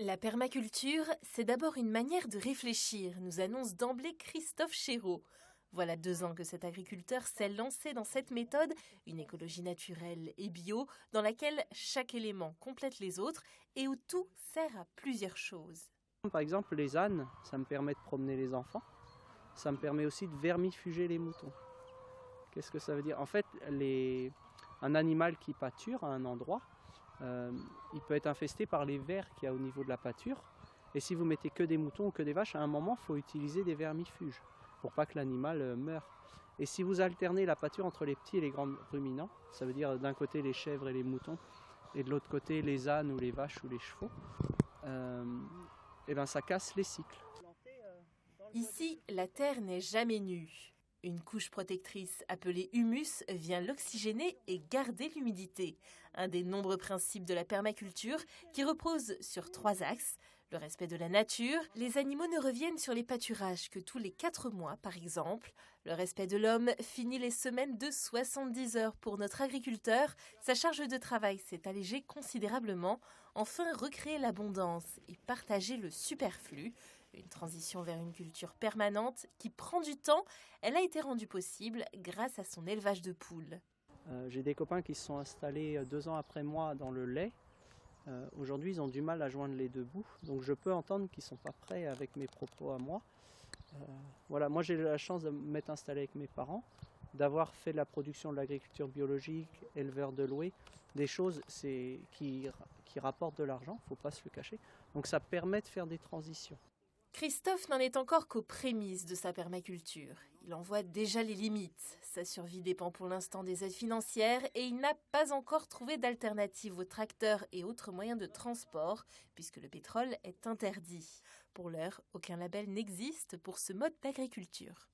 La permaculture, c'est d'abord une manière de réfléchir, nous annonce d'emblée Christophe Chéreau. Voilà 2 ans que cet agriculteur s'est lancé dans cette méthode, une écologie naturelle et bio, dans laquelle chaque élément complète les autres et où tout sert à plusieurs choses. Par exemple, les ânes, ça me permet de promener les enfants. Ça me permet aussi de vermifuger les moutons. Qu'est-ce que ça veut dire? En fait, un animal qui pâture à un endroit, il peut être infesté par les vers qu'il y a au niveau de la pâture. Et si vous mettez que des moutons ou que des vaches, à un moment, il faut utiliser des vermifuges pour pas que l'animal meure. Et si vous alternez la pâture entre les petits et les grands ruminants, ça veut dire d'un côté les chèvres et les moutons, et de l'autre côté les ânes ou les vaches ou les chevaux, et ben ça casse les cycles. Ici, la terre n'est jamais nue. Une couche protectrice appelée humus vient l'oxygéner et garder l'humidité. Un des nombreux principes de la permaculture qui repose sur 3 axes. Le respect de la nature, les animaux ne reviennent sur les pâturages que tous les 4 mois par exemple. Le respect de l'homme finit les semaines de 70 heures pour notre agriculteur. Sa charge de travail s'est allégée considérablement. Enfin, recréer l'abondance et partager le superflu. Une transition vers une culture permanente qui prend du temps. Elle a été rendue possible grâce à son élevage de poules. J'ai des copains qui se sont installés 2 ans après moi dans le lait. Aujourd'hui, ils ont du mal à joindre les deux bouts, donc je peux entendre qu'ils ne sont pas prêts avec mes propos à moi. Voilà, moi j'ai eu la chance de m'être installé avec mes parents, d'avoir fait de la production de l'agriculture biologique, éleveur de louer, des choses qui rapportent de l'argent, il ne faut pas se le cacher. Donc ça permet de faire des transitions. Christophe n'en est encore qu'aux prémices de sa permaculture. Il en voit déjà les limites. Sa survie dépend pour l'instant des aides financières et il n'a pas encore trouvé d'alternative aux tracteurs et autres moyens de transport puisque le pétrole est interdit. Pour l'heure, aucun label n'existe pour ce mode d'agriculture.